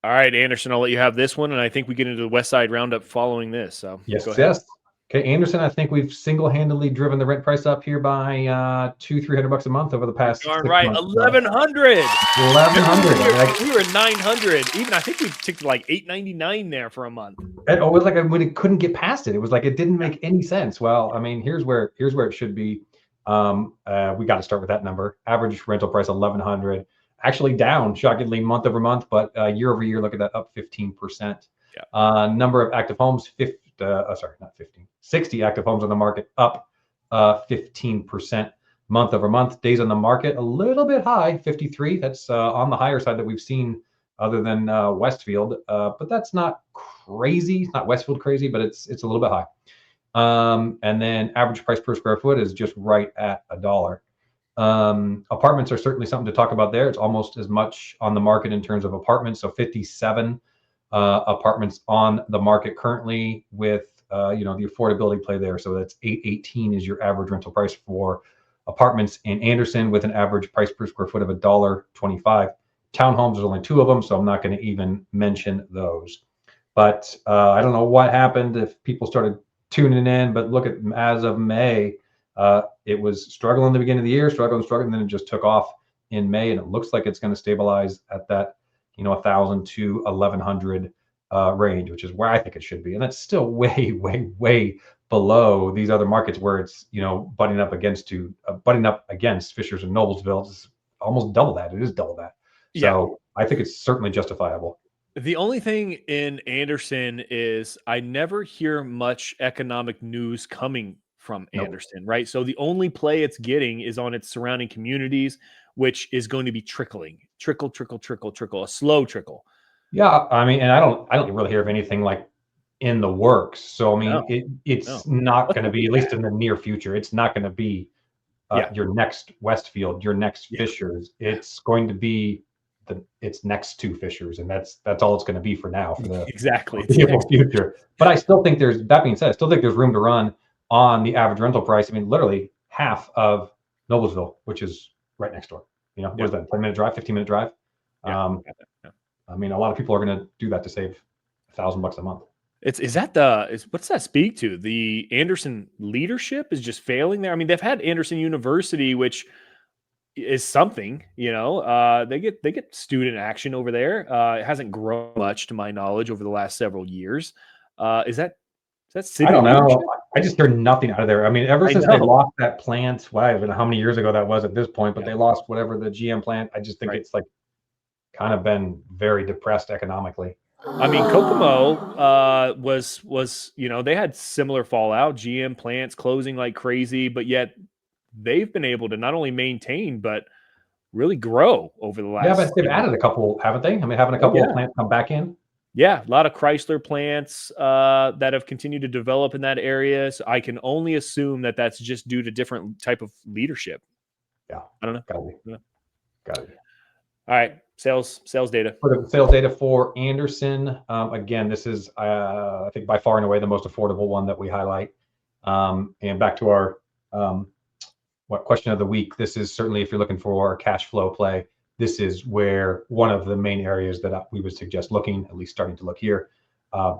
All right, Anderson, I'll let you have this one, and I think we get into the West Side Roundup following this. So Yes, go ahead. yes. Okay, Anderson, I think we've single-handedly driven the rent price up here by $200-300 a month over the You're past darn 6 right, months. 1,100. 1,100. We were at 900. Even I think we ticked to like 899 there for a month. It was like when it couldn't get past it. It was like it didn't make any sense. Well, I mean, here's where it should be. We got to start with that number. Average rental price 1,100. Actually down shockingly month over month, but year over year, look at that, up 15%. Yeah. Number of active homes, 60 active homes on the market, up 15% month over month. Days on the market, a little bit high, 53. That's on the higher side that we've seen other than Westfield, but that's not crazy. It's not Westfield crazy, but it's a little bit high. And then average price per square foot is just right at $1. Apartments are certainly something to talk about there. It's almost as much on the market in terms of apartments. So 57 apartments on the market currently with the affordability play there. So that's $818 is your average rental price for apartments in Anderson, with an average price per square foot of $1.25. Townhomes, there's only 2 of them, so I'm not going to even mention those. But I don't know what happened if people started tuning in, but look at, as of May, it was struggling in the beginning of the year, struggling, and then it just took off in May, and it looks like it's going to stabilize at that 1,000 to 1,100 range, which is where I think it should be. And that's still way, way, way below these other markets where it's butting up against Fishers and Noblesville. It's almost double that. It is double that. So I think it's certainly justifiable. The only thing in Anderson is I never hear much economic news coming from Anderson, right? So the only play it's getting is on its surrounding communities, which is going to be trickle, a slow trickle. Yeah, I mean, and I don't really hear of anything like in the works. So I mean, it's not going to be, at least in the near future, it's not going to be your next Westfield, your next Fishers. It's going to be its next 2 Fishers, and that's all it's going to be for now, for the foreseeable future. But I still think that being said, I still think there's room to run on the average rental price. I mean, literally half of Noblesville, which is right next door. What is that? 10-minute drive, 15-minute drive. I mean, a lot of people are going to do that to save $1,000 a month. What's that speak to? The Anderson leadership is just failing there. I mean, they've had Anderson University, which is something, they get student action over there. It hasn't grown much to my knowledge over the last several years. Is that city? I don't know. I just hear nothing out of there. I mean, ever since they lost that plant, I don't know how many years ago that was at this point, but they lost whatever the GM plant. I just think it's like kind of been very depressed economically. I mean, Kokomo was they had similar fallout, GM plants closing like crazy, but yet they've been able to not only maintain but really grow over the last. Yeah, but they've added a couple, haven't they? I mean, having a couple of plants come back in. Yeah, a lot of Chrysler plants that have continued to develop in that area. So I can only assume that that's just due to different type of leadership. Yeah, I don't know. Got it. All right, sales data. For the sales data for Anderson, again, this is I think by far and away the most affordable one that we highlight. And back to our question of the week. This is certainly, if you're looking for a cash flow play, this is where one of the main areas that we would suggest looking, at least starting to look here,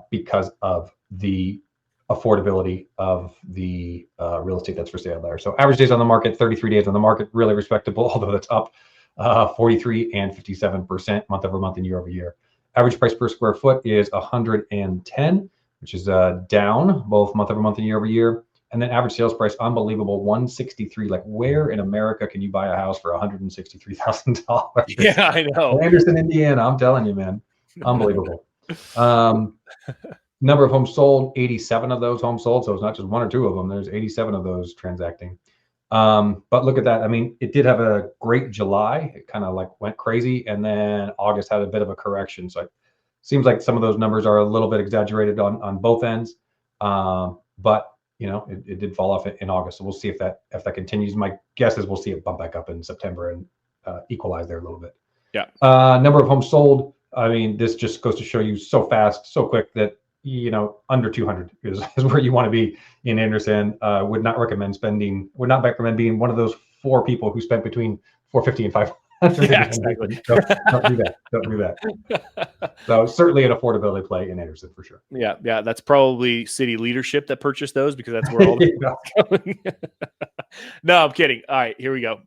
because of the affordability of the real estate that's for sale there. So average days on the market, 33 days on the market, really respectable, although that's up 43 and 57% month over month and year over year. Average price per square foot is 110, which is down both month over month and year over year. And then average sales price, unbelievable, 163. Like, where in America can you buy a house for $163,000? Yeah, I know. Anderson, Indiana. I'm telling you, man, unbelievable. Number of homes sold, 87 of those homes sold. So it's not just 1 or 2 of them. There's 87 of those transacting. But look at that. I mean, it did have a great July. It kind of like went crazy, and then August had a bit of a correction. So it seems like some of those numbers are a little bit exaggerated on both ends. But it did fall off in August. So we'll see if that continues. My guess is we'll see it bump back up in September and equalize there a little bit. Yeah. Number of homes sold. I mean, this just goes to show you so fast, so quick that under 200 is where you want to be in Anderson. Would not recommend being one of those 4 people who spent between 450 and That's Yeah, ridiculous. exactly. Don't do that. Don't do that. So certainly an affordability play in Anderson for sure. Yeah, yeah, that's probably city leadership that purchased those because that's where all the Yeah. going. No, I'm kidding. All right, here we go.